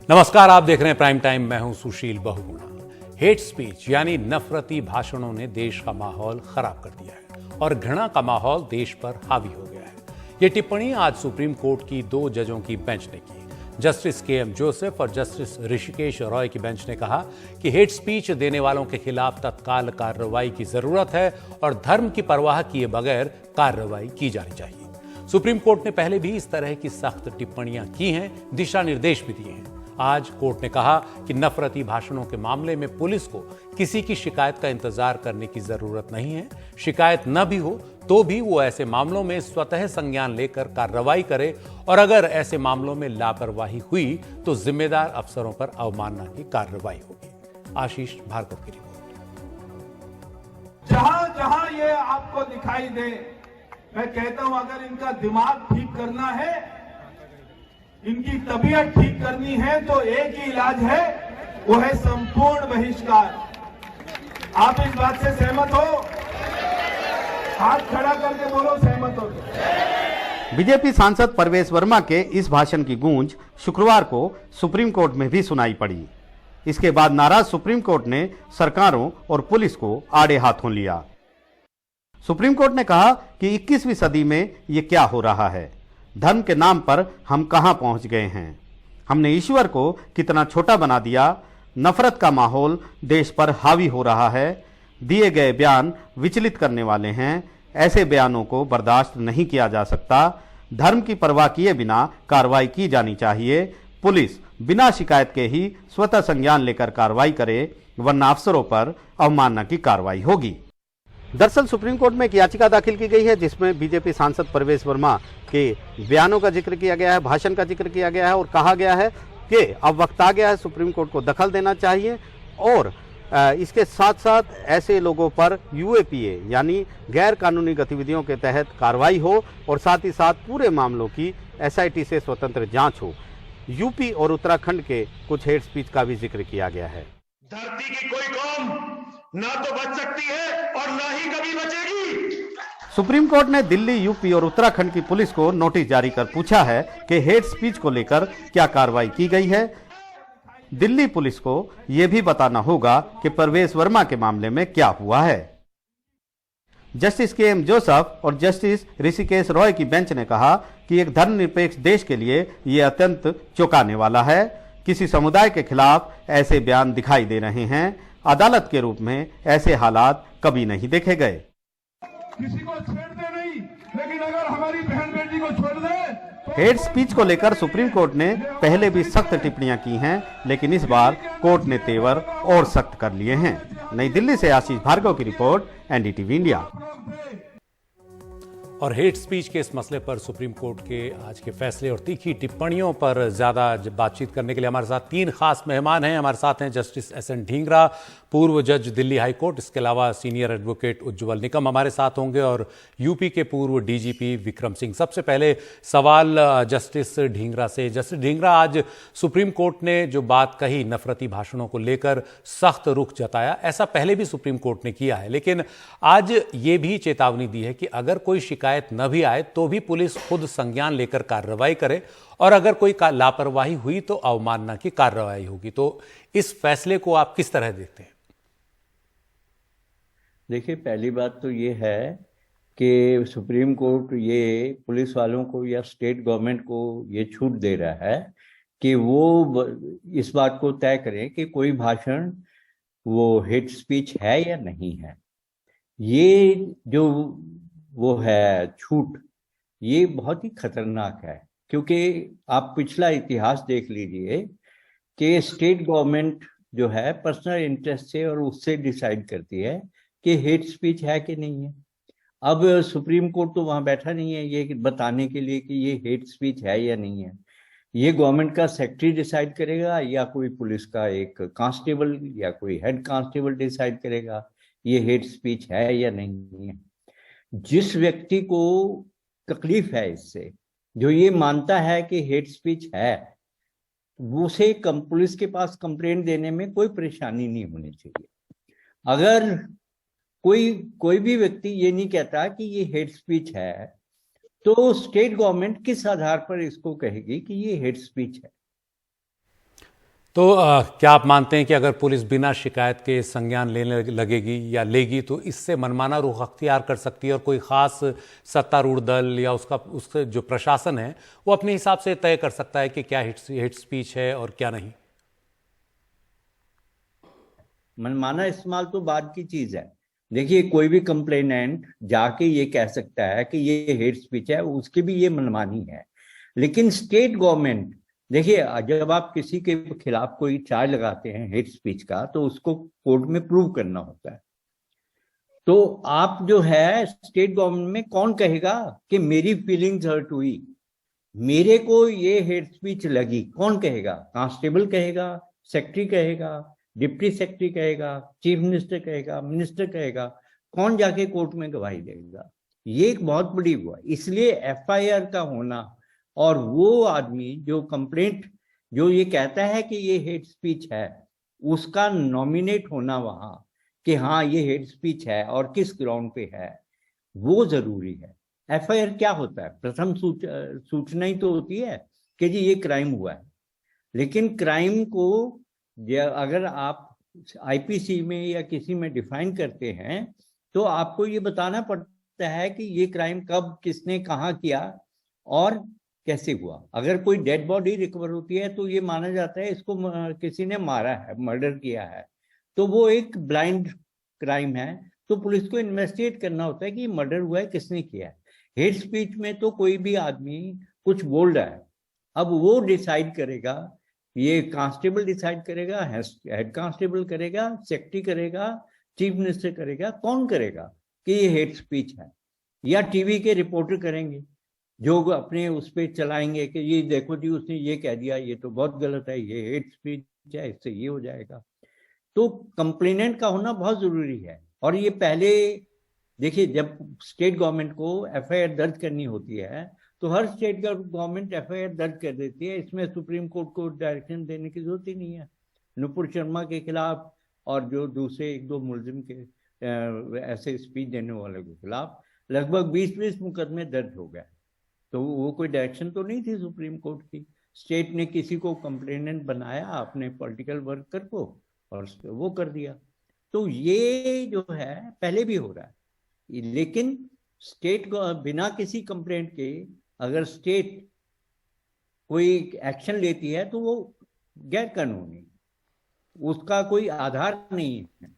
नमस्कार, आप देख रहे हैं प्राइम टाइम। मैं हूं सुशील बहुगुणा। हेट स्पीच यानी नफरती भाषणों ने देश का माहौल खराब कर दिया है और घृणा का माहौल देश पर हावी हो गया है। यह टिप्पणी आज सुप्रीम कोर्ट की 2 जजों की बेंच ने की। Justice KM. जोसेफ और जस्टिस ऋषिकेश रॉय की बेंच ने कहा कि हेट स्पीच देने वालों के खिलाफ तत्काल कार्रवाई की जरूरत है और धर्म की परवाह किए बगैर कार्रवाई की जानी चाहिए। सुप्रीम कोर्ट ने पहले भी इस तरह की सख्त टिप्पणियां की हैं, दिशा निर्देश भी दिए हैं। आज कोर्ट ने कहा कि नफरती भाषणों के मामले में पुलिस को किसी की शिकायत का इंतजार करने की जरूरत नहीं है। शिकायत न भी हो तो भी वो ऐसे मामलों में स्वतः संज्ञान लेकर कार्रवाई करे और अगर ऐसे मामलों में लापरवाही हुई तो जिम्मेदार अफसरों पर अवमानना की कार्रवाई होगी। आशीष भार्गव की रिपोर्ट। जहां जहां ये आपको दिखाई दे, मैं कहता हूं अगर इनका दिमाग ठीक करना है, इनकी तबीयत ठीक करनी है तो एक ही इलाज है, वो है संपूर्ण बहिष्कार। आप इस बात से सहमत हो? हाथ खड़ा करके बोलो सहमत हो। बीजेपी सांसद परवेश वर्मा के इस भाषण की गूंज शुक्रवार को सुप्रीम कोर्ट में भी सुनाई पड़ी। इसके बाद नाराज सुप्रीम कोर्ट ने सरकारों और पुलिस को आड़े हाथों लिया। सुप्रीम कोर्ट ने कहा कि 21वीं सदी में ये क्या हो रहा है, धर्म के नाम पर हम कहां पहुंच गए हैं, हमने ईश्वर को कितना छोटा बना दिया, नफरत का माहौल देश पर हावी हो रहा है, दिए गए बयान विचलित करने वाले हैं, ऐसे बयानों को बर्दाश्त नहीं किया जा सकता, धर्म की परवाह किए बिना कार्रवाई की जानी चाहिए, पुलिस बिना शिकायत के ही स्वतः संज्ञान लेकर कार्रवाई करे वरना अफसरों पर अवमानना की कार्रवाई होगी। दरअसल सुप्रीम कोर्ट में एक याचिका दाखिल की गई है जिसमें बीजेपी सांसद परवेश वर्मा के बयानों का जिक्र किया गया है, भाषण का जिक्र किया गया है और कहा गया है कि अब वक्त आ गया है, सुप्रीम कोर्ट को दखल देना चाहिए और इसके साथ साथ ऐसे लोगों पर यूएपीए यानी गैर कानूनी गतिविधियों के तहत कार्रवाई हो और साथ ही साथ पूरे मामलों की एसआईटी से स्वतंत्र जांच हो। यूपी और उत्तराखंड के कुछ हेट स्पीच का भी जिक्र किया गया है। धरती की कोई कौम ना तो बच सकती है और ना ही कभी बचेगी। सुप्रीम कोर्ट ने दिल्ली, यूपी और उत्तराखंड की पुलिस को नोटिस जारी कर पूछा है कि हेट स्पीच को लेकर क्या कार्रवाई की गई है। दिल्ली पुलिस को यह भी बताना होगा कि परवेश वर्मा के मामले में क्या हुआ है। Justice KM. जोसेफ और जस्टिस ऋषिकेश रॉय की बेंच ने कहा कि एक धर्मनिरपेक्ष देश के लिए यह अत्यंत चौंकाने वाला है। किसी समुदाय के खिलाफ ऐसे बयान दिखाई दे रहे हैं। अदालत के रूप में ऐसे हालात कभी नहीं देखे गए। किसी को छेड़ते नहीं, लेकिन अगर हमारी बहन बेटी को छोड़ दे तो... हेट स्पीच को लेकर सुप्रीम कोर्ट ने पहले भी सख्त टिप्पणियां की हैं, लेकिन इस बार कोर्ट ने तेवर और सख्त कर लिए हैं। नई दिल्ली से आशीष भार्गव की रिपोर्ट, एनडीटीवी इंडिया। और हेट स्पीच के इस मसले पर सुप्रीम कोर्ट के आज के फैसले और तीखी टिप्पणियों पर ज्यादा बातचीत करने के लिए हमारे साथ 3 खास मेहमान हैं। हमारे साथ हैं जस्टिस एस.एन. ढींगरा, पूर्व जज दिल्ली हाई कोर्ट। इसके अलावा सीनियर एडवोकेट उज्ज्वल निकम हमारे साथ होंगे और यूपी के पूर्व डीजीपी विक्रम सिंह। सबसे पहले सवाल जस्टिस ढींगरा से। जस्टिस ढींगरा, आज सुप्रीम कोर्ट ने जो बात कही, नफरती भाषणों को लेकर सख्त रुख जताया। ऐसा पहले भी सुप्रीम कोर्ट ने किया है, लेकिन आज ये भी चेतावनी दी है कि अगर कोई शिकायत न भी आए तो भी पुलिस खुद संज्ञान लेकर कार्रवाई करे और अगर कोई लापरवाही हुई तो अवमानना की कार्रवाई होगी। तो इस फैसले को आप किस तरह देखते हैं? देखिए, पहली बात तो ये है कि सुप्रीम कोर्ट ये पुलिस वालों को या स्टेट गवर्नमेंट को ये छूट दे रहा है कि वो इस बात को तय करें कि कोई भाषण वो हेट स्पीच है या नहीं है। ये जो वो है छूट, ये बहुत ही खतरनाक है, क्योंकि आप पिछला इतिहास देख लीजिए कि स्टेट गवर्नमेंट जो है पर्सनल इंटरेस्ट से और उससे डिसाइड करती है कि हेट स्पीच है कि नहीं है। अब सुप्रीम कोर्ट तो वहां बैठा नहीं है ये बताने के लिए कि ये हेट स्पीच है या नहीं है। ये गवर्नमेंट का सेक्रेटरी डिसाइड करेगा या कोई पुलिस का एक कांस्टेबल या कोई हेड कांस्टेबल डिसाइड करेगा ये हेट स्पीच है या नहीं है। जिस व्यक्ति को तकलीफ है इससे, जो ये मानता है कि हेट स्पीच है, उसे पुलिस के पास कंप्लेंट देने में कोई परेशानी नहीं होनी चाहिए। अगर कोई भी व्यक्ति ये नहीं कहता कि ये हेट स्पीच है, तो स्टेट गवर्नमेंट किस आधार पर इसको कहेगी कि ये हेट स्पीच है? तो क्या आप मानते हैं कि अगर पुलिस बिना शिकायत के संज्ञान लेने लगेगी या लेगी तो इससे मनमाना रुख अख्तियार कर सकती है और कोई ख़ास सत्तारूढ़ दल या उसका जो प्रशासन है वो अपने हिसाब से तय कर सकता है कि क्या हेट स्पीच है और क्या नहीं? मनमाना इस्तेमाल तो बाद की चीज है। देखिए, कोई भी कंप्लेनेंट जाके ये कह सकता है कि ये हेट स्पीच है, उसकी भी ये मनमानी है। लेकिन स्टेट गवर्नमेंट, देखिए, जब आप किसी के खिलाफ कोई चार्ज लगाते हैं हेट स्पीच का, तो उसको कोर्ट में प्रूव करना होता है। तो आप जो है स्टेट गवर्नमेंट में कौन कहेगा कि मेरी फीलिंग्स हर्ट हुई, मेरे को ये हेट स्पीच लगी? कौन कहेगा? कांस्टेबल कहेगा, सेक्रेटरी कहेगा, डिप्टी सेक्रेटरी कहेगा, चीफ मिनिस्टर कहेगा, मिनिस्टर कहेगा? कौन जाके कोर्ट में गवाही देगा? ये एक बहुत बड़ी हुआ। इसलिए एफआईआर का होना और वो आदमी जो कंप्लेंट जो ये कहता है कि ये हेट स्पीच है, उसका नॉमिनेट होना वहां कि हाँ ये हेट स्पीच है और किस ग्राउंड पे है, वो जरूरी है। एफआईआर क्या होता है? प्रथम सूचना ही तो होती है कि जी ये क्राइम हुआ है। लेकिन क्राइम को अगर आप आईपीसी में या किसी में डिफाइन करते हैं तो आपको ये बताना पड़ता है कि ये क्राइम कब, किसने, कहाँ किया और कैसे हुआ। अगर कोई डेड बॉडी रिकवर होती है तो ये माना जाता है इसको किसी ने मारा है, मर्डर किया है, तो वो एक ब्लाइंड क्राइम है। तो पुलिस को इन्वेस्टिगेट करना होता है कि मर्डर हुआ है, किसने किया है। हेट स्पीच में तो कोई भी आदमी कुछ बोल रहा है, अब वो डिसाइड करेगा, ये कांस्टेबल डिसाइड करेगा, हेड कांस्टेबल करेगा, सेक्रेटरी करेगा, चीफ मिनिस्टर करेगा, कौन करेगा कि ये हेट स्पीच है? या टीवी के रिपोर्टर करेंगे जो अपने उस पर चलाएंगे कि ये देखो जी उसने ये कह दिया, ये तो बहुत गलत है, ये हेट स्पीच है, इससे ये हो जाएगा। तो कंप्लेनेंट का होना बहुत जरूरी है। और ये पहले देखिए, जब स्टेट गवर्नमेंट को एफआईआर दर्ज करनी होती है तो हर स्टेट गवर्नमेंट एफआईआर दर्ज कर देती है। इसमें सुप्रीम कोर्ट को डायरेक्शन देने की जरूरत ही नहीं है। नुपुर शर्मा के खिलाफ और जो दूसरे एक दो मुलजिम के ऐसे स्पीच देने वाले के खिलाफ लगभग 20 मुकदमे दर्ज हो गए। तो वो कोई डायरेक्शन तो नहीं थी सुप्रीम कोर्ट की। स्टेट ने किसी को कंप्लेनेंट बनाया अपने पॉलिटिकल वर्कर को और वो कर दिया। तो ये जो है पहले भी हो रहा है। लेकिन स्टेट बिना किसी कंप्लेंट के अगर स्टेट कोई एक्शन लेती है तो वो गैर कानूनी, उसका कोई आधार नहीं है।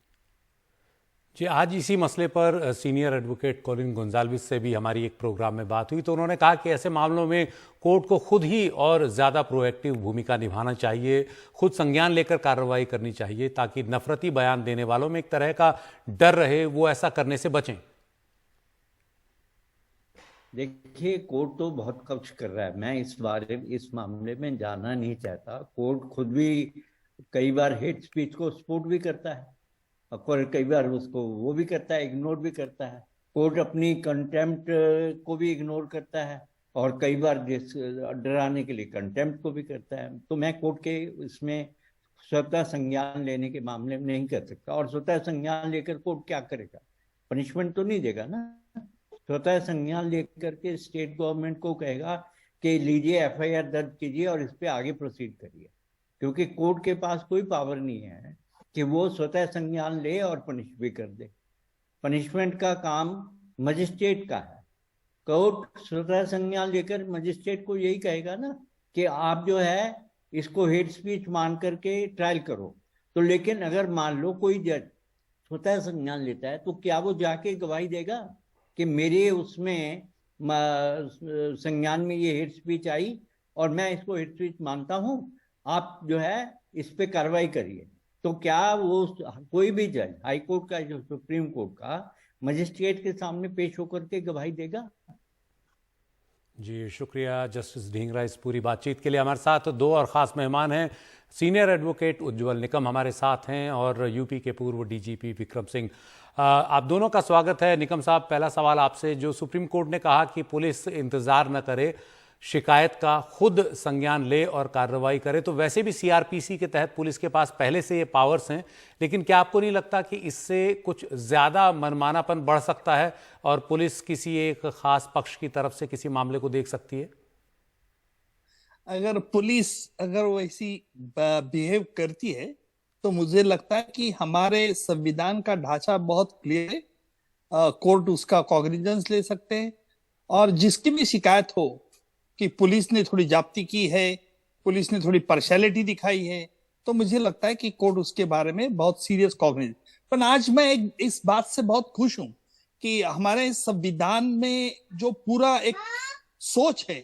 जी, आज इसी मसले पर सीनियर एडवोकेट कॉलिन गोंजाल्विस से भी हमारी एक प्रोग्राम में बात हुई, तो उन्होंने कहा कि ऐसे मामलों में कोर्ट को खुद ही और ज़्यादा प्रोएक्टिव भूमिका निभाना चाहिए, खुद संज्ञान लेकर कार्रवाई करनी चाहिए ताकि नफरती बयान देने वालों में एक तरह का डर रहे, वो ऐसा करने से बचें। देखिए, कोर्ट तो बहुत कुछ कर रहा है, मैं इस मामले में जाना नहीं चाहता। कोर्ट खुद भी कई बार हेट स्पीच को सपोर्ट भी करता है और कई बार उसको वो भी करता है, इग्नोर भी करता है। कोर्ट अपनी कंटेम्प्ट को भी इग्नोर करता है और कई बार डराने के लिए कंटेम्प्ट को भी करता है। तो मैं कोर्ट के इसमें स्वतः संज्ञान लेने के मामले में नहीं कर सकता। और स्वतः संज्ञान लेकर कोर्ट क्या करेगा? पनिशमेंट तो नहीं देगा ना। स्वतः संज्ञान लेकर के स्टेट गवर्नमेंट को कहेगा कि लीजिए एफआईआर दर्ज कीजिए और इस पे आगे प्रोसीड करिए, क्योंकि कोर्ट के पास कोई पावर नहीं है कि वो स्वतः संज्ञान ले और पनिश भी कर दे। पनिशमेंट का काम मजिस्ट्रेट का है। कोर्ट स्वतः संज्ञान लेकर मजिस्ट्रेट को यही कहेगा ना कि आप जो है इसको हेट स्पीच मान करके ट्रायल करो। तो लेकिन अगर मान लो कोई जज स्वतः संज्ञान लेता है तो क्या वो जाके गवाही देगा कि मेरे उसमें संज्ञान में ये हेट स्पीच आई और मैं इसको हेट स्पीच मानता हूं, आप जो है इस पे कार्रवाई करिए? तो क्या वो कोई भी जज, हाई कोर्ट का, जो सुप्रीम कोर्ट का, मजिस्ट्रेट के सामने पेश होकर के गवाही देगा? जी, शुक्रिया जस्टिस ढींगरा इस पूरी बातचीत के लिए। हमारे साथ दो और ख़ास मेहमान हैं। सीनियर एडवोकेट उज्ज्वल निकम हमारे साथ हैं और यूपी के पूर्व डीजीपी विक्रम सिंह। आप दोनों का स्वागत है। निकम साहब, पहला सवाल आपसे, जो सुप्रीम कोर्ट ने कहा कि पुलिस इंतज़ार न करे, शिकायत का खुद संज्ञान ले और कार्रवाई करे, तो वैसे भी सीआरपीसी के तहत पुलिस के पास पहले से ये पावर्स हैं, लेकिन क्या आपको नहीं लगता कि इससे कुछ ज़्यादा मनमानापन बढ़ सकता है और पुलिस किसी एक खास पक्ष की तरफ से किसी मामले को देख सकती है? अगर पुलिस अगर वैसी बिहेव करती है तो मुझे लगता है कि हमारे संविधान का ढांचा बहुत क्लियर है। कोर्ट उसका कॉग्निजेंस ले सकते हैं, और जिसकी भी शिकायत हो कि पुलिस ने थोड़ी जाप्ती की है, पुलिस ने थोड़ी पार्शियलिटी दिखाई है, तो मुझे लगता है कि कोर्ट उसके बारे में बहुत सीरियस कॉग्निजेंस। पर आज मैं इस बात से बहुत खुश हूं कि हमारे संविधान में जो पूरा एक सोच है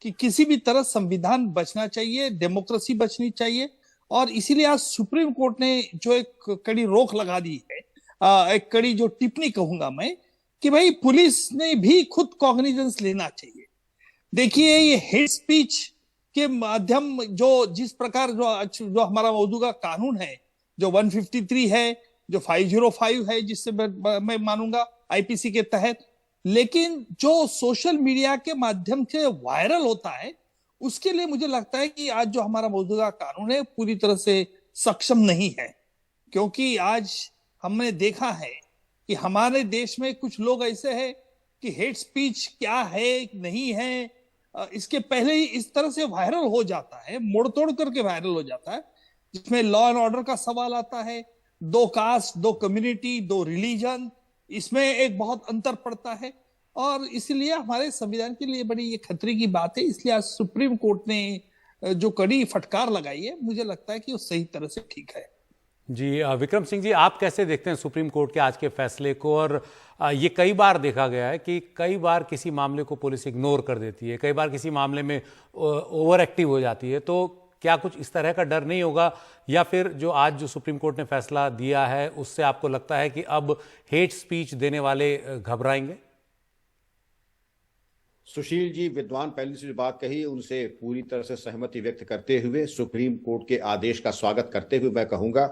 कि किसी भी तरह संविधान बचना चाहिए, डेमोक्रेसी बचनी चाहिए, और इसीलिए आज सुप्रीम कोर्ट ने जो एक कड़ी रोक लगा दी है, एक कड़ी जो टिप्पणी कहूंगा मैं, कि भाई पुलिस ने भी खुद कॉग्निजेंस लेना चाहिए। देखिए, ये हेट स्पीच के माध्यम जो जिस प्रकार जो हमारा मौजूदा कानून है, जो 153 है, जो 505 है, जिससे मैं मानूंगा आईपीसी के तहत, लेकिन जो सोशल मीडिया के माध्यम से वायरल होता है, उसके लिए मुझे लगता है कि आज जो हमारा मौजूदा कानून है पूरी तरह से सक्षम नहीं है। क्योंकि आज हमने देखा है कि हमारे देश में कुछ लोग ऐसे हैं कि हेट स्पीच क्या है नहीं है, इसके पहले ही इस तरह से वायरल हो जाता है, मोड़ तोड़ करके वायरल हो जाता है, जिसमें लॉ एंड ऑर्डर का सवाल आता है, दो कास्ट, दो कम्युनिटी, दो रिलीजन, इसमें एक बहुत अंतर पड़ता है। और इसलिए हमारे संविधान के लिए बड़ी ये खतरे की बात है। इसलिए आज सुप्रीम कोर्ट ने जो कड़ी फटकार लगाई है, मुझे लगता है कि वो सही तरह से ठीक है। जी विक्रम सिंह जी, आप कैसे देखते हैं सुप्रीम कोर्ट के आज के फैसले को? और ये कई बार देखा गया है कि कई बार किसी मामले को पुलिस इग्नोर कर देती है, कई बार किसी मामले में ओवर एक्टिव हो जाती है, तो क्या कुछ इस तरह का डर नहीं होगा, या फिर जो आज जो सुप्रीम कोर्ट ने फैसला दिया है उससे आपको लगता है कि अब हेट स्पीच देने वाले घबराएंगे? सुशील जी, विद्वान पहले से जो बात कही उनसे पूरी तरह से सहमति व्यक्त करते हुए, सुप्रीम कोर्ट के आदेश का स्वागत करते हुए मैं कहूंगा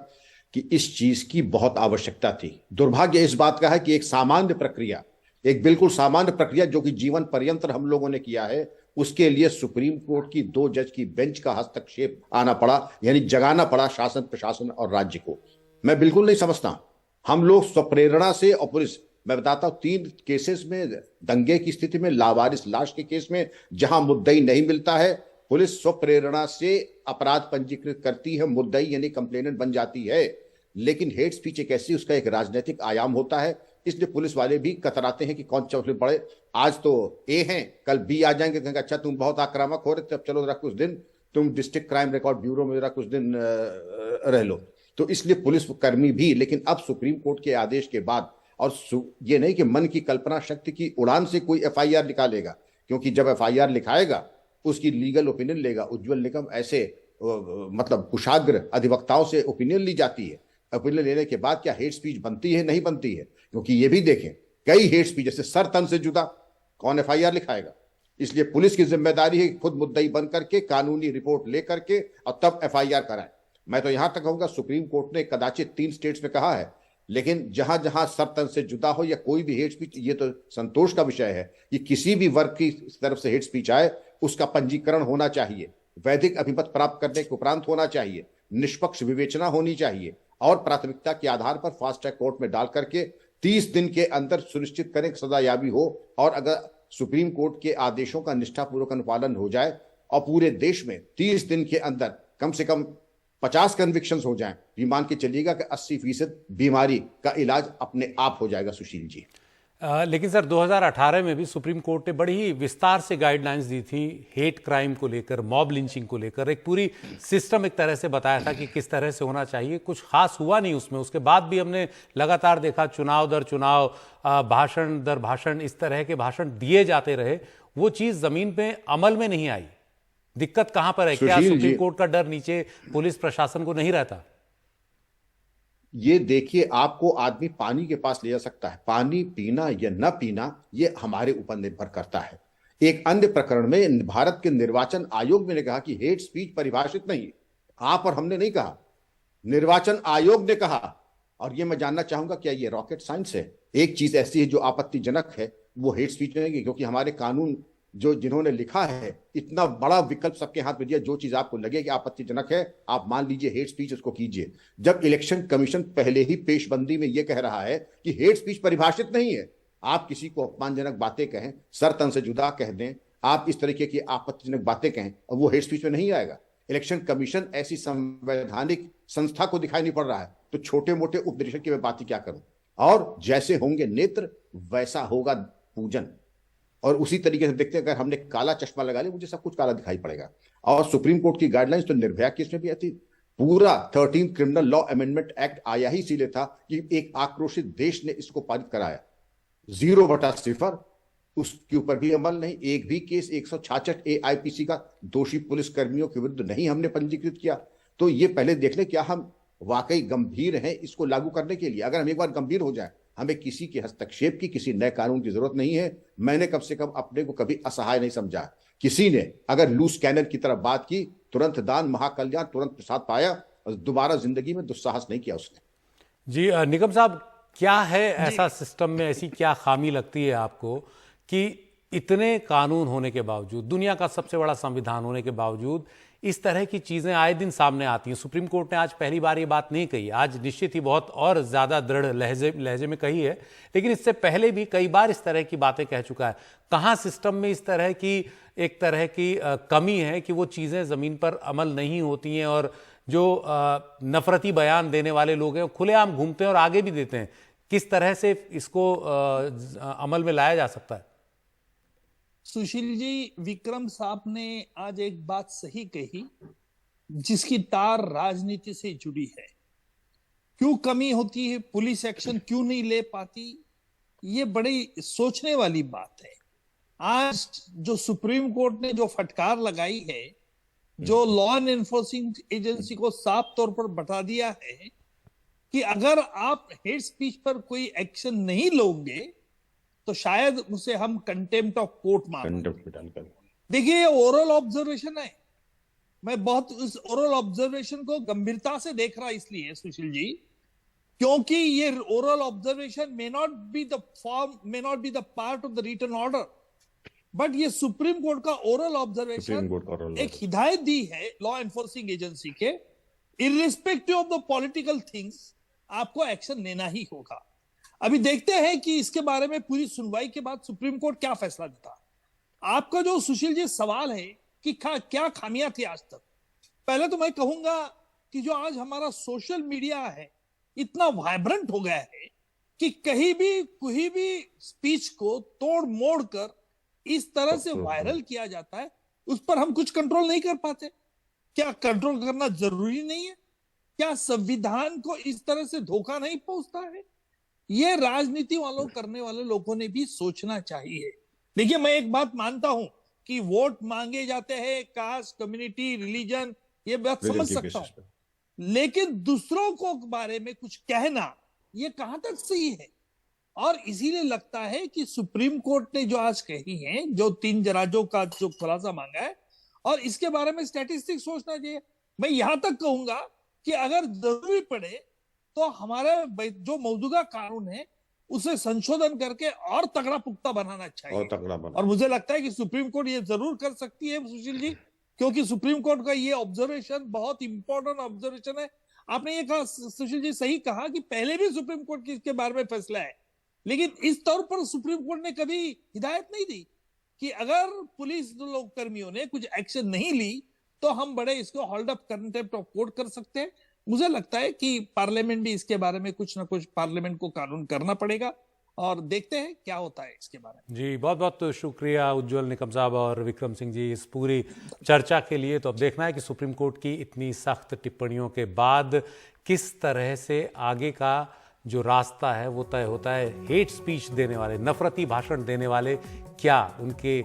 कि इस चीज की बहुत आवश्यकता थी। दुर्भाग्य इस बात का है कि एक सामान्य प्रक्रिया, एक बिल्कुल सामान्य प्रक्रिया जो कि जीवन पर्यंत हम लोगों ने किया है, उसके लिए सुप्रीम कोर्ट की 2 जज की बेंच का हस्तक्षेप आना पड़ा, यानी जगाना पड़ा शासन, प्रशासन और राज्य को। मैं बिल्कुल नहीं समझता। हम लोग स्वप्रेरणा से, और पुलिस, मैं बताता हूं 3 केसेस में, दंगे की स्थिति में, लावारिस लाश के केस में, जहां मुद्दई नहीं मिलता है, पुलिस स्वप्रेरणा से अपराध पंजीकृत करती है, मुद्दई यानी कंप्लेनेंट बन जाती है। लेकिन हेट स्पीच एक ऐसी, उसका एक राजनीतिक आयाम होता है, इसलिए पुलिस वाले भी कतराते हैं कि कौन चौथे पड़े। आज तो ए हैं, कल बी आ जाएंगे, कहेंगे अच्छा तुम बहुत आक्रामक हो रहे थे, अब चलो जरा कुछ दिन तुम डिस्ट्रिक्ट क्राइम रिकॉर्ड ब्यूरो में जरा कुछ दिन रह लो। तो इसलिए पुलिस कर्मी भी, लेकिन अब सुप्रीम कोर्ट के आदेश के बाद, और ये नहीं कि मन की कल्पना शक्ति की उड़ान से कोई एफआईआर निकालेगा, क्योंकि जब एफआईआर लिखाएगा उसकी लीगल ओपिनियन लेगा। उज्ज्वल निकम ऐसे मतलब कुशाग्र अधिवक्ताओं से ओपिनियन ली जाती है। ओपिनियन लेने के बाद क्या हेट स्पीच बनती है, नहीं बनती है? क्योंकि ये भी देखें, कई हेट स्पीच जैसे सर तन से जुदा, कौन एफआईआर लिखाएगा? इसलिए पुलिस की जिम्मेदारी है खुद मुद्दई बन करके कानूनी रिपोर्ट लेकर के और तब एफआईआर कराएं। मैं तो यहां तक कहूंगा, सुप्रीम कोर्ट ने कदाचित 3 स्टेट्स में कहा है, लेकिन जहां जहां सर तन से जुदा हो या कोई भी हेट स्पीच, ये तो संतोष का विषय है कि किसी भी वर्ग की तरफ से हेट स्पीच आए उसका पंजीकरण होना चाहिए, वैधिक अभिमत प्राप्त करने के उपरांत होना चाहिए, निष्पक्ष विवेचना होनी चाहिए, और प्राथमिकता के आधार पर फास्ट ट्रैक कोर्ट में डाल करके 30 दिन के अंदर सुनिश्चित करें सजायाबी हो। और अगर सुप्रीम कोर्ट के आदेशों का निष्ठापूर्वक अनुपालन हो जाए और पूरे देश में 30 दिन के अंदर कम से कम 50 कन्विक्शंस हो जाएं, ये मान के चलिएगा कि 80% बीमारी का इलाज अपने आप हो जाएगा। सुशील जी, लेकिन सर 2018 में भी सुप्रीम कोर्ट ने बड़ी ही विस्तार से गाइडलाइंस दी थी हेट क्राइम को लेकर, मॉब लिंचिंग को लेकर, एक पूरी सिस्टम एक तरह से बताया था कि किस तरह से होना चाहिए। कुछ खास हुआ नहीं उसमें। उसके बाद भी हमने लगातार देखा चुनाव दर चुनाव, भाषण दर भाषण, इस तरह के भाषण दिए जाते रहे, वो चीज जमीन पे अमल में नहीं आई। दिक्कत कहां पर है? क्या सुप्रीम कोर्ट का डर नीचे पुलिस प्रशासन को नहीं रहता? ये देखिए, आपको आदमी पानी के पास ले जा सकता है, पानी पीना या न पीना ये हमारे ऊपर निर्भर करता है। एक अन्य प्रकरण में भारत के निर्वाचन आयोग ने कहा कि हेट स्पीच परिभाषित नहीं है। आप और हमने नहीं कहा, निर्वाचन आयोग ने कहा। और ये मैं जानना चाहूंगा, क्या ये रॉकेट साइंस है? एक चीज ऐसी है जो आपत्तिजनक है, वो हेट स्पीच नहीं, क्योंकि हमारे कानून जो जिन्होंने लिखा है, इतना बड़ा विकल्प सबके हाथ में दिया, जो चीज आपको लगे कि आपत्तिजनक है आप मान लीजिए हेट स्पीच, उसको कीजिए। जब इलेक्शन कमीशन पहले ही पेशबंदी में यह कह रहा है कि हेट स्पीच परिभाषित नहीं है, आप किसी को अपमानजनक बातें कहें, सर तन से जुदा कह दें, आप इस तरीके की आपत्तिजनक बातें कहें और वो हेट स्पीच में नहीं आएगा। इलेक्शन कमीशन ऐसी संवैधानिक संस्था को दिखाई नहीं पड़ रहा है, तो छोटे मोटे उपनिरीक्षक की मैं बात ही क्या करूं। और जैसे होंगे नेत्र वैसा होगा पूजन, और उसी तरीके से देखते हैं अगर हमने काला चश्मा लगा लिया मुझे सब कुछ काला दिखाई पड़ेगा। और सुप्रीम कोर्ट की गाइडलाइंस तो निर्भया केस में भी आती, पूरा 13 क्रिमिनल लॉ अमेंडमेंट एक्ट आया ही इसीलिए था कि एक आक्रोशित देश ने इसको पारित कराया। 0/0 उसके ऊपर भी अमल नहीं, एक भी केस 166 AIPC का दोषी पुलिस कर्मियों के विरुद्ध नहीं हमने पंजीकृत किया। तो ये पहले देख ले क्या हम वाकई गंभीर हैं इसको लागू करने के लिए। अगर हम एक बार गंभीर हो जाए, हमें किसी के हस्तक्षेप की, किसी नए कानून की जरूरत नहीं है। मैंने कम से कम अपने को कभी असहाय नहीं समझा। किसी ने अगर लूज कैनन की तरफ बात की, तुरंत दान महाकल्याण, तुरंत प्रसाद पाया और दोबारा जिंदगी में दुस्साहस नहीं किया उसने। जी निगम साहब, क्या है ऐसा सिस्टम में, ऐसी क्या खामी लगती है आपको कि इतने कानून होने के बावजूद, दुनिया का सबसे बड़ा संविधान होने के बावजूद इस तरह की चीजें आए दिन सामने आती हैं? सुप्रीम कोर्ट ने आज पहली बार ये बात नहीं कही, आज निश्चित ही बहुत और ज्यादा दृढ़ लहजे में कही है, लेकिन इससे पहले भी कई बार इस तरह की बातें कह चुका है। कहां सिस्टम में इस तरह की एक तरह की कमी है कि वो चीजें जमीन पर अमल नहीं होती हैं और जो नफरती बयान देने वाले लोग हैं वो खुलेआम घूमते हैं और आगे भी देते हैं? किस तरह से इसको अमल में लाया जा सकता है? सुशील जी, विक्रम साहब ने आज एक बात सही कही जिसकी तार राजनीति से जुड़ी है। क्यों कमी होती है, पुलिस एक्शन क्यों नहीं ले पाती, ये बड़ी सोचने वाली बात है। आज जो सुप्रीम कोर्ट ने जो फटकार लगाई है, जो लॉ एंड एनफोर्सिंग एजेंसी को साफ तौर पर बता दिया है कि अगर आप हेट स्पीच पर कोई एक्शन नहीं लोगे तो शायद उसे हम कंटेम्प्ट ऑफ कोर्ट मानेंगे। देखिए, ये ओरल ऑब्जर्वेशन है। मैं बहुत इस ओरल ऑब्जर्वेशन को गंभीरता से देख रहा इसलिए सुशील जी, क्योंकि ये oral observation may not be the part of the written order, but ये सुप्रीम कोर्ट का ओरल ऑब्जर्वेशन एक हिदायत दी है लॉ एनफोर्सिंग एजेंसी के, irrespective of the political things आपको एक्शन लेना ही होगा। अभी देखते हैं कि इसके बारे में पूरी सुनवाई के बाद सुप्रीम कोर्ट क्या फैसला देता। आपका जो सुशील जी सवाल है कि क्या खामियां थी आज तक, पहले तो मैं कहूंगा कि जो आज हमारा सोशल मीडिया है इतना वाइब्रेंट हो गया है कि कहीं भी कोई भी स्पीच को तोड़ मोड़ कर इस तरह से वायरल किया जाता है, उस पर हम कुछ कंट्रोल नहीं कर पाते। क्या कंट्रोल करना जरूरी नहीं है? क्या संविधान को इस तरह से धोखा नहीं पहुंचता है? ये राजनीति वालों करने वाले लोगों ने भी सोचना चाहिए। देखिए, मैं एक बात मानता हूं कि वोट मांगे जाते हैं, कास्ट, कम्युनिटी, रिलीजन, ये बात समझ सकता हूं, लेकिन दूसरों को बारे में कुछ कहना ये कहां तक सही है? और इसीलिए लगता है कि सुप्रीम कोर्ट ने जो आज कही है, जो 3 जराजों का जो खुलासा मांगा है, और इसके बारे में स्टैटिस्टिक्स सोचना चाहिए। मैं यहां तक कहूंगा कि अगर जरूरी पड़े तो हमारा जो मौजूदा कानून है उसे संशोधन करके और तगड़ा पुख्ता बनाना चाहिए। और मुझे लगता है कि सुप्रीम कोर्ट ये जरूर कर सकती है सुशील जी, क्योंकि सुप्रीम कोर्ट का ये ऑब्जर्वेशन बहुत इंपॉर्टेंट ऑब्जर्वेशन है। आपने ये कहा सुशील जी, सही कहा कि पहले भी सुप्रीम कोर्ट की इसके बारे में फैसला है, लेकिन इस तौर पर सुप्रीम कोर्ट ने कभी हिदायत नहीं दी कि अगर पुलिस लोग कर्मियों ने कुछ एक्शन नहीं ली तो हम बड़े इसको hold up contempt of court कर सकते हैं। मुझे लगता है कि पार्लियामेंट भी इसके बारे में कुछ ना कुछ पार्लियामेंट को कानून करना पड़ेगा, और देखते हैं क्या होता है इसके बारे में। जी बहुत बहुत शुक्रिया उज्जवल निकम साहब और विक्रम सिंह जी इस पूरी चर्चा के लिए। तो अब देखना है कि सुप्रीम कोर्ट की इतनी सख्त टिप्पणियों के बाद किस तरह से आगे का जो रास्ता है वो तय होता है। हेट स्पीच देने वाले, नफरती भाषण देने वाले, क्या उनके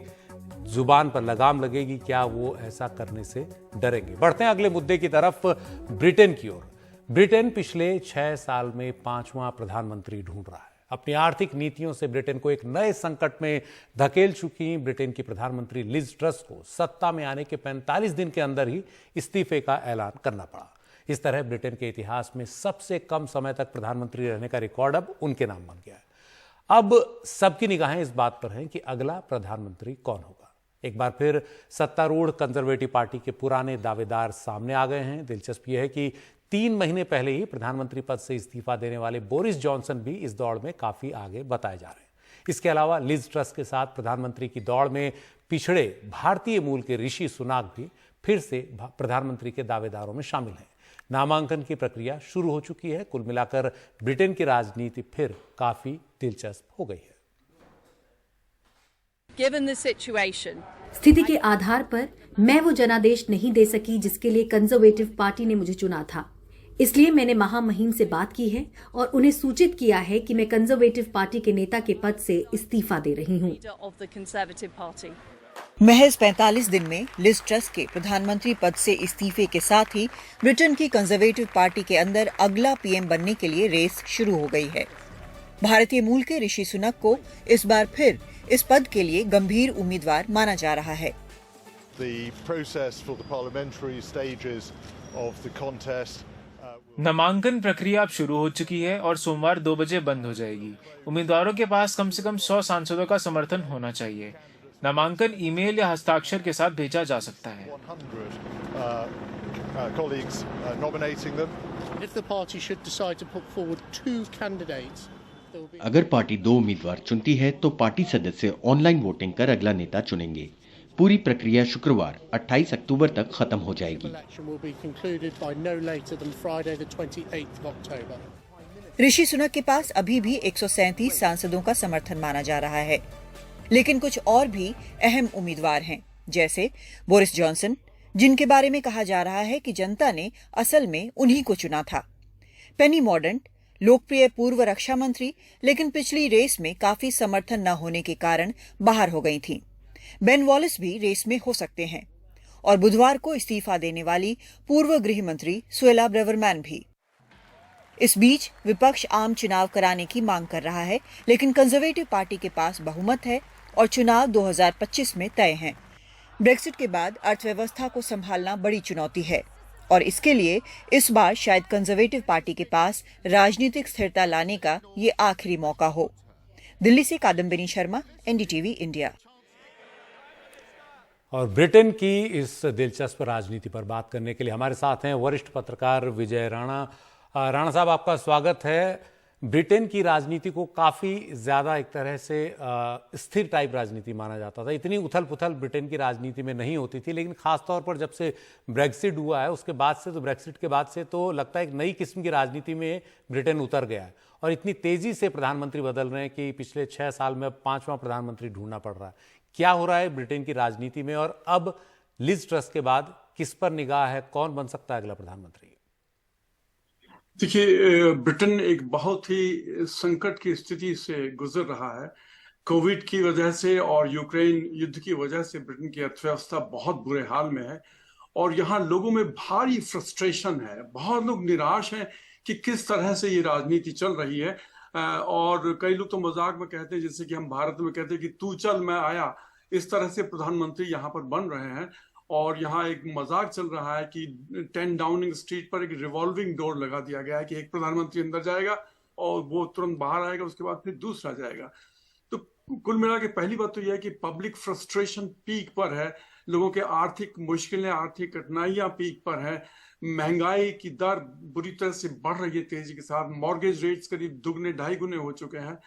जुबान पर लगाम लगेगी? क्या वो ऐसा करने से डरेंगे? बढ़ते हैं अगले मुद्दे की तरफ, ब्रिटेन की ओर। ब्रिटेन पिछले 6 साल में 5वां प्रधानमंत्री ढूंढ रहा है। अपनी आर्थिक नीतियों से ब्रिटेन को एक नए संकट में धकेल चुकी ब्रिटेन की प्रधानमंत्री लिज ट्रस को सत्ता में आने के 45 दिन के अंदर ही इस्तीफे का ऐलान करना पड़ा। इस तरह ब्रिटेन के इतिहास में सबसे कम समय तक प्रधानमंत्री रहने का रिकॉर्ड अब उनके नाम बन गया है। अब सबकी निगाहें इस बात पर हैं कि अगला प्रधानमंत्री कौन होगा। एक बार फिर सत्तारूढ़ कंजर्वेटिव पार्टी के पुराने दावेदार सामने आ गए हैं। दिलचस्प यह है कि 3 महीने पहले ही प्रधानमंत्री पद से इस्तीफा देने वाले बोरिस जॉनसन भी इस दौड़ में काफी आगे बताए जा रहे हैं। इसके अलावा लिज ट्रस के साथ प्रधानमंत्री की दौड़ में पिछड़े भारतीय मूल के ऋषि सुनाक भी फिर से प्रधानमंत्री के दावेदारों में शामिल हैं। नामांकन की प्रक्रिया शुरू हो चुकी है। कुल मिलाकर ब्रिटेन की राजनीति फिर काफी दिलचस्प हो गई है। Given the situation, स्थिति के आधार पर मैं वो जनादेश नहीं दे सकी जिसके लिए कंजर्वेटिव पार्टी ने मुझे चुना था। इसलिए मैंने महामहिम से बात की है और उन्हें सूचित किया है कि मैं कंजर्वेटिव पार्टी के नेता के पद से इस्तीफा दे रही हूँ। leader of the Conservative Party. महज 45 दिन में लिज ट्रस के प्रधानमंत्री पद से इस्तीफे के साथ ही ब्रिटेन की कंजर्वेटिव पार्टी के अंदर अगला पीएम बनने के लिए रेस शुरू हो गई है। भारतीय मूल के ऋषि सुनक को इस बार फिर इस पद के लिए गंभीर उम्मीदवार माना जा रहा है। नामांकन प्रक्रिया अब शुरू हो चुकी है और सोमवार 2 बजे बंद हो जाएगी। उम्मीदवारों के पास कम से कम 100 सांसदों का समर्थन होना चाहिए। नामांकन ईमेल या हस्ताक्षर के साथ भेजा जा सकता है। अगर पार्टी 2 उम्मीदवार चुनती है तो पार्टी सदस्य ऑनलाइन वोटिंग कर अगला नेता चुनेंगे। पूरी प्रक्रिया शुक्रवार 28 अक्टूबर तक खत्म हो जाएगी। ऋषि सुनक के पास अभी भी 137 सांसदों का समर्थन माना जा रहा है, लेकिन कुछ और भी अहम उम्मीदवार हैं, जैसे बोरिस जॉनसन, जिनके बारे में कहा जा रहा है कि जनता ने असल में उन्हीं को चुना था। पेनी मॉर्डेंट, लोकप्रिय पूर्व रक्षा मंत्री, लेकिन पिछली रेस में काफी समर्थन न होने के कारण बाहर हो गई थीं। बेन वॉलिस भी रेस में हो सकते हैं और बुधवार को इस्तीफा देने वाली पूर्व गृह मंत्री सुएला ब्रेवरमैन भी। इस बीच विपक्ष आम चुनाव कराने की मांग कर रहा है, लेकिन कंजर्वेटिव पार्टी के पास बहुमत है और चुनाव 2025 में तय हैं। ब्रेक्सिट के बाद अर्थव्यवस्था को संभालना बड़ी चुनौती है और इसके लिए इस बार शायद कंजर्वेटिव पार्टी के पास राजनीतिक स्थिरता लाने का ये आखिरी मौका हो। दिल्ली से कादम्बिनी शर्मा, एनडीटीवी इंडिया। और ब्रिटेन की इस दिलचस्प राजनीति पर बात करने के लिए हमारे साथ हैं वरिष्ठ पत्रकार विजय राणा। राणा साहब, आपका स्वागत है। ब्रिटेन की राजनीति को काफ़ी ज़्यादा एक तरह से स्थिर टाइप राजनीति माना जाता था। इतनी उथल पुथल ब्रिटेन की राजनीति में नहीं होती थी, लेकिन ख़ासतौर पर जब से ब्रेक्सिट हुआ है उसके बाद से, तो ब्रेक्सिट के बाद से तो लगता है एक नई किस्म की राजनीति में ब्रिटेन उतर गया है और इतनी तेज़ी से प्रधानमंत्री बदल रहे हैं कि पिछले 6 साल में 5वां प्रधानमंत्री ढूंढना पड़ रहा है। क्या हो रहा है ब्रिटेन की राजनीति में और अब लिज ट्रस के बाद किस पर निगाह है, कौन बन सकता है अगला प्रधानमंत्री? देखिए, ब्रिटेन एक बहुत ही संकट की स्थिति से गुजर रहा है। कोविड की वजह से और यूक्रेन युद्ध की वजह से ब्रिटेन की अर्थव्यवस्था बहुत बुरे हाल में है और यहाँ लोगों में भारी फ्रस्ट्रेशन है। बहुत लोग निराश हैं कि किस तरह से ये राजनीति चल रही है और कई लोग तो मजाक में कहते हैं, जैसे कि हम भारत में कहते हैं कि तू चल मैं आया, इस तरह से प्रधानमंत्री यहाँ पर बन रहे हैं। और यहाँ एक मजाक चल रहा है कि 10 डाउनिंग स्ट्रीट पर एक रिवॉल्विंग डोर लगा दिया गया है कि एक प्रधानमंत्री अंदर जाएगा और वो तुरंत बाहर आएगा, उसके बाद फिर दूसरा जाएगा। तो कुल मिला के पहली बात तो यह है कि पब्लिक फ्रस्ट्रेशन पीक पर है, लोगों के आर्थिक मुश्किलें, आर्थिक कठिनाइयां पीक पर है, महंगाई की दर बुरी तरह से बढ़ रही है तेजी के साथ, मॉर्गेज रेट्स करीब 2-2.5 गुने हो चुके हैं।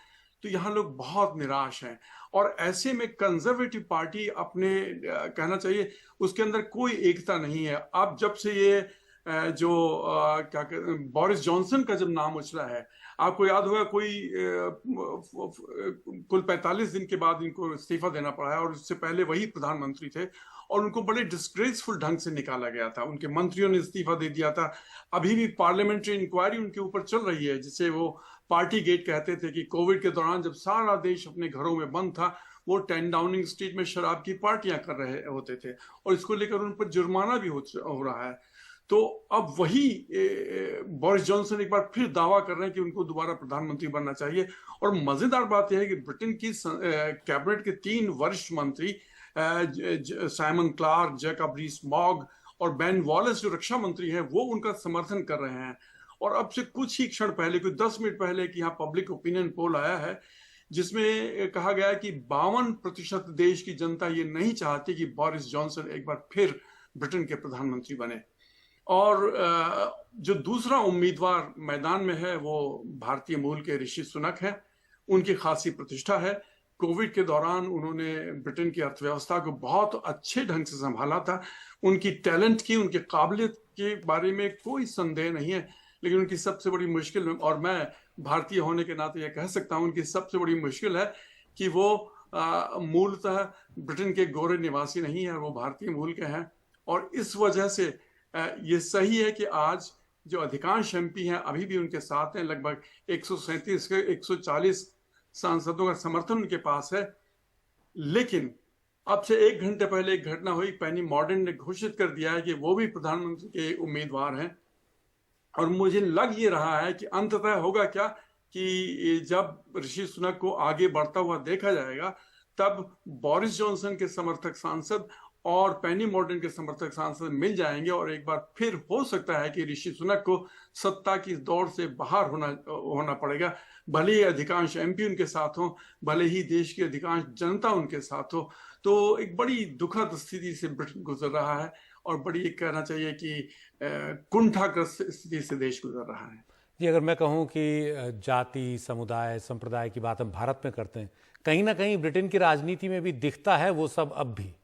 तो यहाँ लोग बहुत निराश हैं और ऐसे में कंजर्वेटिव पार्टी अपने कहना चाहिए उसके अंदर कोई एकता नहीं है। अब जब से ये जो क्या कहते हैं, बोरिस जॉनसन का जब नाम उछला है, आपको याद होगा कोई कुल 45 दिन के बाद इनको इस्तीफा देना पड़ा है और उससे पहले वही प्रधानमंत्री थे और उनको बड़े डिस्ग्रेसफुल ढंग से निकाला गया था। उनके मंत्रियों ने इस्तीफा दे दिया था। अभी भी पार्लियामेंट्री इंक्वायरी उनके ऊपर चल रही है, जिसे वो पार्टी गेट कहते थे, कि कोविड के दौरान जब सारा देश अपने घरों में बंद था, वो 10 डाउनिंग स्ट्रीट में शराब की पार्टियां कर रहे होते थे और इसको लेकर उन पर जुर्माना भी हो रहा है। तो अब वही बोरिस जॉनसन एक बार फिर दावा कर रहे हैं कि उनको दोबारा प्रधानमंत्री बनना चाहिए। और मजेदार बात यह है कि ब्रिटेन की कैबिनेट के 3 वरिष्ठ मंत्री साइमन क्लार्क, जैकब रीस-मॉग और बेन वॉलिस जो रक्षा मंत्री हैं, वो उनका समर्थन कर रहे हैं। और अब से कुछ ही क्षण पहले, कुछ 10 मिनट पहले कि यहाँ पब्लिक ओपिनियन पोल आया है जिसमें कहा गया है कि 52% देश की जनता ये नहीं चाहती कि बोरिस जॉनसन एक बार फिर ब्रिटेन के प्रधानमंत्री बने। और जो दूसरा उम्मीदवार मैदान में है वो भारतीय मूल के ऋषि सुनक है। उनकी खासी प्रतिष्ठा है, कोविड के दौरान उन्होंने ब्रिटेन की अर्थव्यवस्था को बहुत अच्छे ढंग से संभाला था। उनकी टैलेंट की, उनकी काबिलियत के बारे में कोई संदेह नहीं है, लेकिन उनकी सबसे बड़ी मुश्किल, और मैं भारतीय होने के नाते यह कह सकता हूं, उनकी सबसे बड़ी मुश्किल है कि वो मूलतः ब्रिटेन के गोरे निवासी नहीं है, वो भारतीय मूल के हैं। और इस वजह से ये सही है कि आज जो अधिकांश एमपी हैं अभी भी उनके साथ हैं, लगभग 137 के 140 सांसदों का समर्थन उनके पास है। लेकिन अब से 1 घंटे पहले एक घटना हुई, पेनी मॉर्डन ने घोषित कर दिया है कि वो भी प्रधानमंत्री के उम्मीदवार हैं। और मुझे लग ये रहा है कि अंततः होगा क्या कि जब ऋषि सुनक को आगे बढ़ता हुआ देखा जाएगा, तब बोरिस जॉनसन के समर्थक सांसद और पेनी मॉर्डन के समर्थक सांसद मिल जाएंगे और एक बार फिर हो सकता है कि ऋषि सुनक को सत्ता की दौड़ से बाहर होना पड़ेगा। भले ही अधिकांश एमपी उनके साथ हो, भले ही देश की अधिकांश जनता उनके साथ हो। तो एक बड़ी दुखद स्थिति से ब्रिटेन गुजर रहा है और बड़ी एक कहना चाहिए कि कुंठाग्रस्त स्थिति से देश गुजर रहा है। जी, अगर मैं कहूं कि जाति, समुदाय, संप्रदाय की बात हम भारत में करते हैं, कहीं ना कहीं ब्रिटेन की राजनीति में भी दिखता है वो सब अब भी।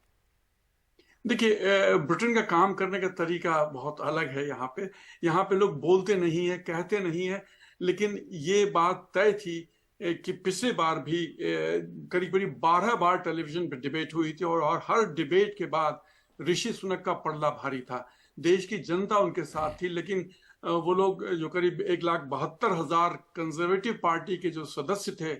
देखिए, ब्रिटेन का काम करने का तरीका बहुत अलग है। यहाँ पे लोग बोलते नहीं है, कहते नहीं है, लेकिन ये बात तय थी कि पिछले बार भी करीब करीब 12 बार टेलीविजन पर डिबेट हुई थी और हर डिबेट के बाद ऋषि सुनक का पलड़ा भारी था। देश की जनता उनके साथ थी, लेकिन वो लोग जो करीब 1,72,000 कंजर्वेटिव पार्टी के जो सदस्य थे,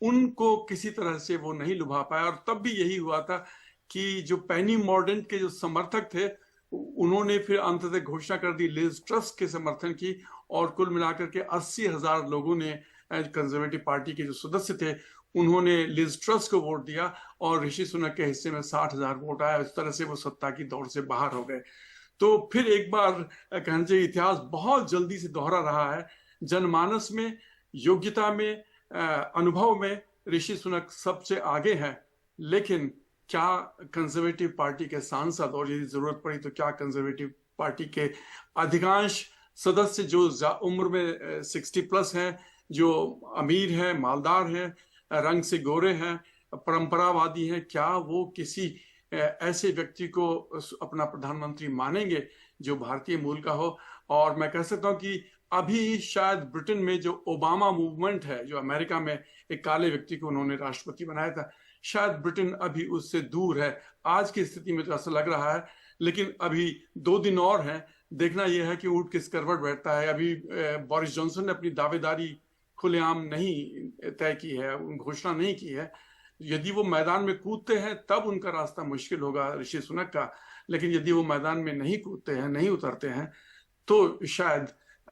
उनको किसी तरह से वो नहीं लुभा पाया। और तब भी यही हुआ था कि जो पेनी मॉर्डन के जो समर्थक थे, उन्होंने फिर अंततः घोषणा कर दी लिज ट्रस के समर्थन की, और कुल मिलाकर के 80,000 लोगों ने, कंजर्वेटिव पार्टी के जो सदस्य थे, उन्होंने लिज ट्रस को वोट दिया और ऋषि सुनक के हिस्से में 60,000 वोट आया। इस तरह से वो सत्ता की दौड़ से बाहर हो गए। तो फिर एक बार कहना चाहिए इतिहास बहुत जल्दी से दोहरा रहा है। जनमानस में, योग्यता में, अनुभव में ऋषि सुनक सबसे आगे है, लेकिन क्या कंजर्वेटिव पार्टी के सांसद, और यदि जरूरत पड़ी तो क्या कंजर्वेटिव पार्टी के अधिकांश सदस्य जो उम्र में 60+ हैं, जो अमीर हैं, मालदार हैं, रंग से गोरे हैं, परंपरावादी हैं, क्या वो किसी ऐसे व्यक्ति को अपना प्रधानमंत्री मानेंगे जो भारतीय मूल का हो? और मैं कह सकता हूं कि अभी शायद ब्रिटेन में जो ओबामा मूवमेंट है, जो अमेरिका में एक काले व्यक्ति को उन्होंने राष्ट्रपति बनाया था, शायद ब्रिटेन अभी उससे दूर है। आज की स्थिति में तो ऐसा लग रहा है, लेकिन अभी 2 दिन और हैं। देखना यह है कि ऊंट किस करवट बैठता है। अभी बोरिस जॉनसन ने अपनी दावेदारी खुलेआम नहीं तय की है, घोषणा नहीं की है। यदि वो मैदान में कूदते हैं तब उनका रास्ता मुश्किल होगा ऋषि सुनक का, लेकिन यदि वो मैदान में नहीं कूदते हैं, नहीं उतरते हैं, तो शायद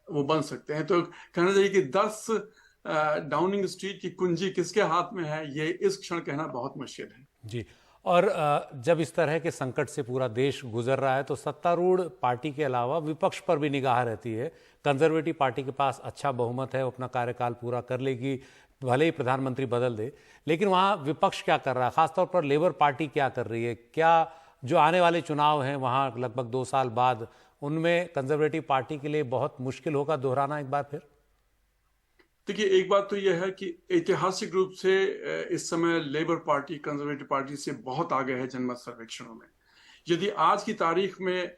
वो बन सकते हैं। तो कहना चाहिए कि 10 डाउनिंग स्ट्रीट की कुंजी किसके हाथ में है, ये इस क्षण कहना बहुत मुश्किल है। जी, और जब इस तरह के संकट से पूरा देश गुजर रहा है तो सत्तारूढ़ पार्टी के अलावा विपक्ष पर भी निगाह रहती है। कंजर्वेटिव पार्टी के पास अच्छा बहुमत है, वो अपना कार्यकाल पूरा कर लेगी, भले ही प्रधानमंत्री बदल दे, लेकिन वहाँ विपक्ष क्या कर रहा है, खासतौर पर लेबर पार्टी क्या कर रही है? क्या जो आने वाले चुनाव हैं वहाँ लगभग 2 साल बाद, उनमें कंजर्वेटिव पार्टी के लिए बहुत मुश्किल होगा दोहराना एक बार फिर? देखिए, एक बात तो यह है कि ऐतिहासिक रूप से इस समय लेबर पार्टी कंजर्वेटिव पार्टी से बहुत आगे है जनमत सर्वेक्षणों में। यदि आज की तारीख में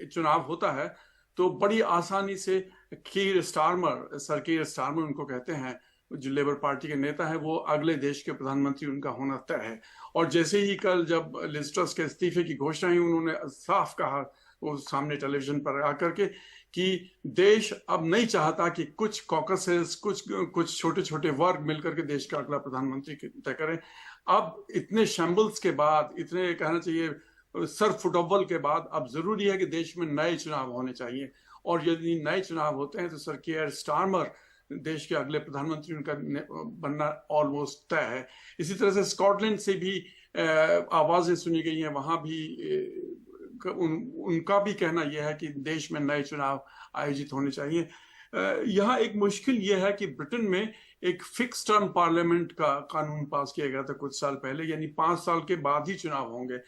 चुनाव होता है तो बड़ी आसानी से कीर स्टारमर, सर कीर स्टारमर उनको कहते हैं, जो लेबर पार्टी के नेता हैं, वो अगले देश के प्रधानमंत्री उनका होना तय है। और जैसे ही कल जब लिज ट्रस के इस्तीफे की घोषणा हुई, उन्होंने साफ कहा वो सामने टेलीविजन पर आकर के कि देश अब नहीं चाहता कि कुछ कॉकसेस, कुछ छोटे छोटे वर्ग मिलकर के देश का अगला प्रधानमंत्री तय करें। अब इतने शैम्बल्स के बाद, इतने कहना चाहिए सर फुटबॉल के बाद, अब जरूरी है कि देश में नए चुनाव होने चाहिए। और यदि नए चुनाव होते हैं तो सर कीर स्टारमर देश के अगले प्रधानमंत्री उनका बनना ऑलमोस्ट तय है। इसी तरह से स्कॉटलैंड से भी आवाजें सुनी गई हैं, वहां भी उनका भी कहना यह है कि देश में नए चुनाव आयोजित होने चाहिए। यहाँ एक मुश्किल यह है कि ब्रिटेन में एक फिक्स टर्म पार्लियामेंट का कानून पास किया गया था कुछ साल पहले, यानी 5 साल के बाद ही चुनाव होंगे।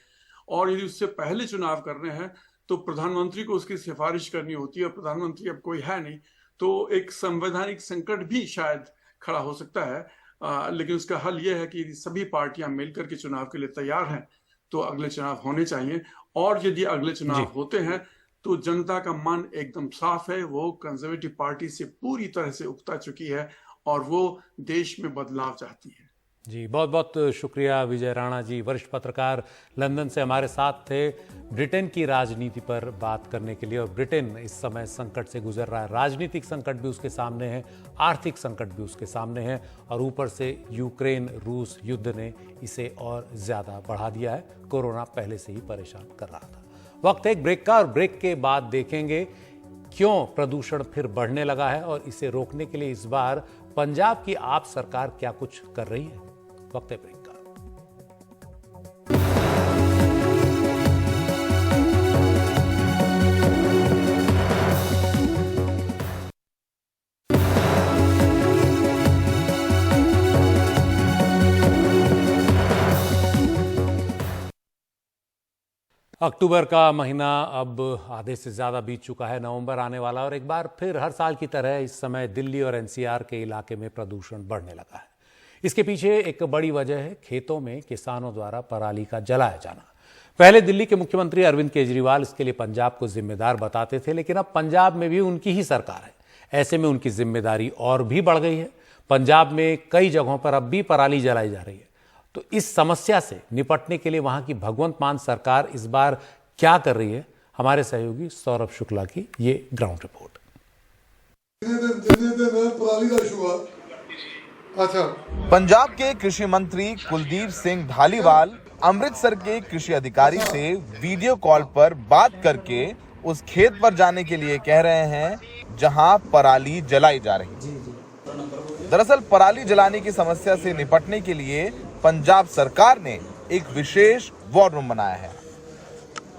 और यदि उससे पहले चुनाव करने हैं तो प्रधानमंत्री को उसकी सिफारिश करनी होती है, और प्रधानमंत्री अब कोई है नहीं, तो एक संवैधानिक संकट भी शायद खड़ा हो सकता है। लेकिन उसका हल यह है कि सभी पार्टियां मिलकर के चुनाव के लिए तैयार हैं तो अगले चुनाव होने चाहिए। और यदि अगले चुनाव होते हैं तो जनता का मन एकदम साफ है, वो कंजर्वेटिव पार्टी से पूरी तरह से उकता चुकी है और वो देश में बदलाव चाहती है। जी, बहुत बहुत शुक्रिया विजय राणा जी, वरिष्ठ पत्रकार लंदन से हमारे साथ थे ब्रिटेन की राजनीति पर बात करने के लिए। और ब्रिटेन इस समय संकट से गुजर रहा है, राजनीतिक संकट भी उसके सामने है, आर्थिक संकट भी उसके सामने है, और ऊपर से यूक्रेन रूस युद्ध ने इसे और ज़्यादा बढ़ा दिया है। कोरोना पहले से ही परेशान कर रहा था। वक्त है एक ब्रेक का, और ब्रेक के बाद देखेंगे क्यों प्रदूषण फिर बढ़ने लगा है और इसे रोकने के लिए इस बार पंजाब की आप सरकार क्या कुछ कर रही है। वक्त है ब्रेक का। अक्टूबर का महीना अब आधे से ज़्यादा बीत चुका है, नवंबर आने वाला, और एक बार फिर हर साल की तरह इस समय दिल्ली और एनसीआर के इलाके में प्रदूषण बढ़ने लगा है। इसके पीछे एक बड़ी वजह है खेतों में किसानों द्वारा पराली का जलाया जाना। पहले दिल्ली के मुख्यमंत्री अरविंद केजरीवाल इसके लिए पंजाब को जिम्मेदार बताते थे, लेकिन अब पंजाब में भी उनकी ही सरकार है। ऐसे में उनकी जिम्मेदारी और भी बढ़ गई है। पंजाब में कई जगहों पर अब भी पराली जलाई जा रही है। तो इस समस्या से निपटने के लिए वहां की भगवंत मान सरकार इस बार क्या कर रही है, हमारे सहयोगी सौरभ शुक्ला की ये ग्राउंड रिपोर्ट। पंजाब के कृषि मंत्री कुलदीप सिंह धालीवाल अमृतसर के कृषि अधिकारी से वीडियो कॉल पर बात करके उस खेत पर जाने के लिए कह रहे हैं जहां पराली जलाई जा रही है। दरअसल पराली जलाने की समस्या से निपटने के लिए पंजाब सरकार ने एक विशेष वॉर रूम बनाया है,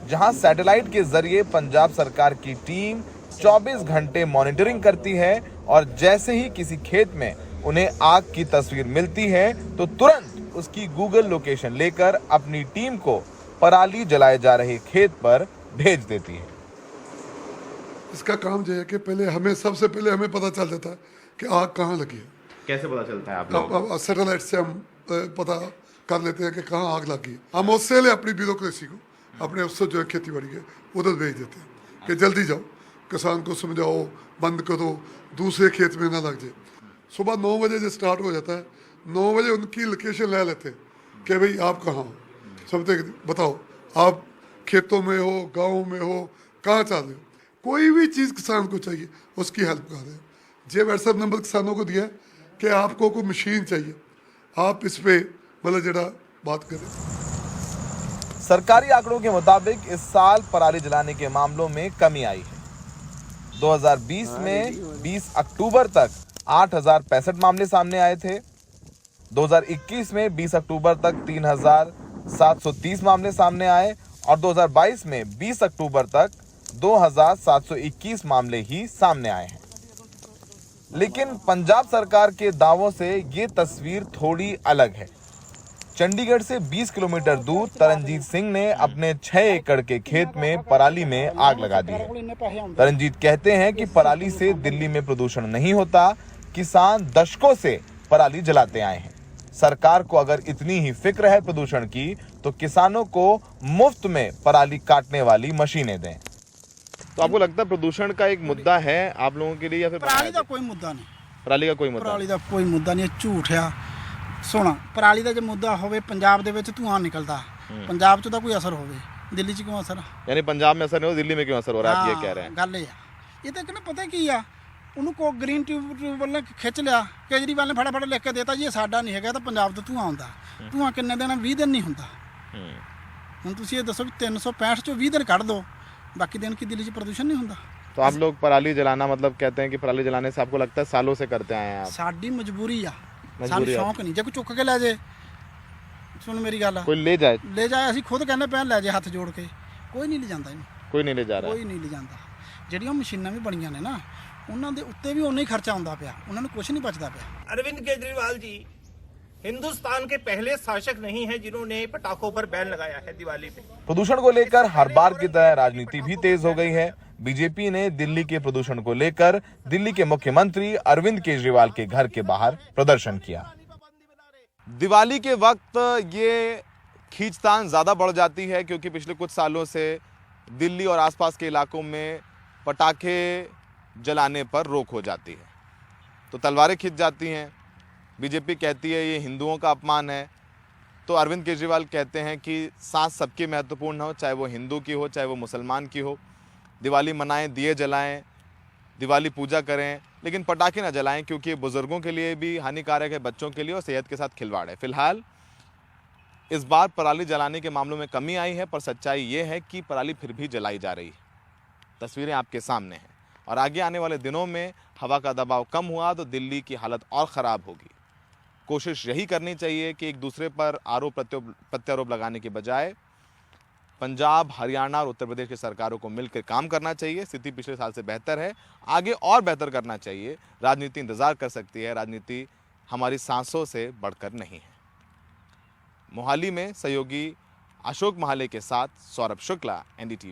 जहां सैटेलाइट के जरिए पंजाब सरकार की टीम 24 घंटे मॉनिटरिंग करती है और जैसे ही किसी खेत में उन्हें आग की तस्वीर मिलती है तो तुरंत उसकी गूगल लोकेशन लेकर अपनी टीम को पराली जलाए जा रहे खेत पर भेज देती है। इसका काम जो है कि सबसे पहले हमें पता चल जाता है कि आग कहाँ लगी है। कैसे पता चलता है आप लोग? सैटेलाइट से हम पता कर लेते हैं कि कहाँ आग लगी है। हम उससे अपनी ब्यूरोक्रेसी को, अपने अफसर जो है खेती बाड़ी के, उधर भेज देते हैं कि जल्दी जाओ, किसान को समझाओ, बंद करो, दूसरे खेत में ना लग जाए। सुबह 9 बजे जो स्टार्ट हो जाता है, 9 बजे उनकी लोकेशन ले लेते हैं कि भाई आप कहाँ हो, सबसे बताओ आप खेतों में हो, गाँव में हो, कहाँ चाह रहे हो। कोई भी चीज़ किसान को चाहिए उसकी हेल्प कर रहे हैं। जे व्हाट्सएप नंबर किसानों को दिया कि आपको कोई मशीन चाहिए, आप इस पे मतलब जरा बात करें। सरकारी आंकड़ों के मुताबिक इस साल पराली जलाने के मामलों में कमी आई है। 2020 में 20 अक्टूबर तक 8,065 मामले सामने आए थे। 2021 में 20 अक्टूबर तक 3,730 मामले सामने आए और 2022 में 20 अक्टूबर तक 2,721 मामले ही सामने आए हैं। लेकिन पंजाब सरकार के दावों से ये तस्वीर थोड़ी अलग है। चंडीगढ़ से 20 किलोमीटर दूर तरनजीत सिंह ने अपने 6 एकड़ के खेत में पराली में आग लगा दी है। तरनजीत कहते हैं कि पराली से दिल्ली में प्रदूषण नहीं होता, किसान दशकों से पराली जलाते आए हैं। सरकार को अगर इतनी ही फिक्र है प्रदूषण की तो किसानों को मुफ्त में पराली काटने वाली मशीनें दें। तो आपको लगता है प्रदूषण का एक मुद्दा है आप लोगों के लिए या फिर पराली का कोई मुद्दा नहीं? पराली का कोई मुद्दा नहीं, झूठ है। ਸੁਣਾ ਪਰਾਲੀ ਦਾ ਜੇ ਮੁੱਦਾ ਹੋਵੇ ਪੰਜਾਬ ਦੇ ਵਿੱਚ ਧੂਆਂ ਨਿਕਲਦਾ, ਪੰਜਾਬ 'ਚ ਤਾਂ ਕੋਈ ਅਸਰ ਹੋਵੇ, ਦਿੱਲੀ 'ਚ ਕਿਉਂ ਅਸਰ? यानी पंजाब में असर नहीं हो, दिल्ली में क्यों असर हो रहा है, आप ये कह रहे हैं? ਗੱਲ ਇਹ ਤਾਂ ਕਿਹਨੇ ਪਤਾ ਕੀ ਆ, ਉਹਨੂੰ ਕੋ ਗ੍ਰੀਨ ਟਿਊਬ ਵੱਲ ਖਿੱਚ ਲਿਆ, ਕੇਜਰੀਵਾਲ ਨੇ ਫਟਾਫਟ ਲਿਖ ਕੇ ਦੇਤਾ ਜੀ ਇਹ ਸਾਡਾ ਨਹੀਂ ਹੈਗਾ, ਤਾਂ ਪੰਜਾਬ ਤੋਂ ਧੂਆਂ ਆਉਂਦਾ। ਧੂਆਂ ਕਿੰਨੇ ਦਿਨ? 20 ਦਿਨ ਨਹੀਂ ਹੁੰਦਾ। ਹੁਣ ਤੁਸੀਂ ਇਹ ਦੱਸੋ ਵੀ 365 ਚੋਂ 20 ਦਿਨ ਕੱਢ ਦੋ, ਬਾਕੀ ਦਿਨ ਕੀ ਦਿੱਲੀ 'ਚ ਪ੍ਰਦੂਸ਼ਣ नहीं ਹੁੰਦਾ? तो आप लोग पराली जलाना मतलब कहते हैं कि पराली जलाने से आपको लगता है सालों से करते आए हैं आप? ਸਾਡੀ ਮਜਬੂਰੀ ਆ, ਸਾਨੂੰ ਸ਼ੌਂਕ ਨਹੀਂ। ਜੇ ਕੋਈ ਚੁੱਕ ਕੇ ਲੈ ਜੇ, ਸੁਣ ਮੇਰੀ ਗੱਲ, ਕੋਈ ਲੈ ਜਾਏ ਅਸੀਂ ਖੁਦ ਕਹਿੰਦੇ ਪਏ ਲੈ ਜੇ ਹੱਥ ਜੋੜ ਕੇ, ਕੋਈ ਨਹੀਂ ਲੈ ਜਾਂਦਾ ਇਹਨੂੰ, ਕੋਈ ਨਹੀਂ ਲੈ ਜਾ ਰਿਹਾ, ਕੋਈ ਨਹੀਂ ਲੈ ਜਾਂਦਾ। ਜਿਹੜੀਆਂ ਮਸ਼ੀਨਾਂ ਵੀ ਬਣੀਆਂ ਨੇ ਨਾ, ਉਹਨਾਂ ਦੇ ਉੱਤੇ ਵੀ ਉਨਾ ਹੀ ਖਰਚਾ ਹੁੰਦਾ ਪਿਆ, ਉਹਨਾਂ ਨੂੰ ਕੁਝ नहीं बचता ਪਿਆ। अरविंद केजरीवाल जी हिंदुस्तान के पहले शासक नहीं है जिन्होंने पटाखों पर बैन लगाया है दिवाली पे। प्रदूषण को लेकर हर बार की तरह राजनीति भी तेज हो गई है। बीजेपी ने दिल्ली के प्रदूषण को लेकर दिल्ली के मुख्यमंत्री अरविंद केजरीवाल के घर के बाहर प्रदर्शन किया। दिवाली के वक्त ये खींचतान ज़्यादा बढ़ जाती है क्योंकि पिछले कुछ सालों से दिल्ली और आसपास के इलाकों में पटाखे जलाने पर रोक हो जाती है, तो तलवारें खिंच जाती हैं। बीजेपी कहती है ये हिंदुओं का अपमान है, तो अरविंद केजरीवाल कहते हैं कि सांस सबकी महत्वपूर्ण हो, चाहे वो हिंदू की हो चाहे वो मुसलमान की हो। दिवाली मनाएं, दिए जलाएं, दिवाली पूजा करें, लेकिन पटाखे ना जलाएं क्योंकि ये बुजुर्गों के लिए भी हानिकारक है, बच्चों के लिए और सेहत के साथ खिलवाड़ है। फिलहाल इस बार पराली जलाने के मामलों में कमी आई है, पर सच्चाई ये है कि पराली फिर भी जलाई जा रही है। तस्वीरें आपके सामने हैं और आगे आने वाले दिनों में हवा का दबाव कम हुआ तो दिल्ली की हालत और ख़राब होगी। कोशिश यही करनी चाहिए कि एक दूसरे पर आरोप प्रत्यारोप लगाने के बजाय पंजाब, हरियाणा और उत्तर प्रदेश की सरकारों को मिलकर काम करना चाहिए। स्थिति पिछले साल से बेहतर है, आगे और बेहतर करना चाहिए। राजनीति इंतजार कर सकती है, राजनीति हमारी सांसों से बढ़कर नहीं है। मोहाली में सहयोगी अशोक महाले के साथ सौरभ शुक्ला, NDTV।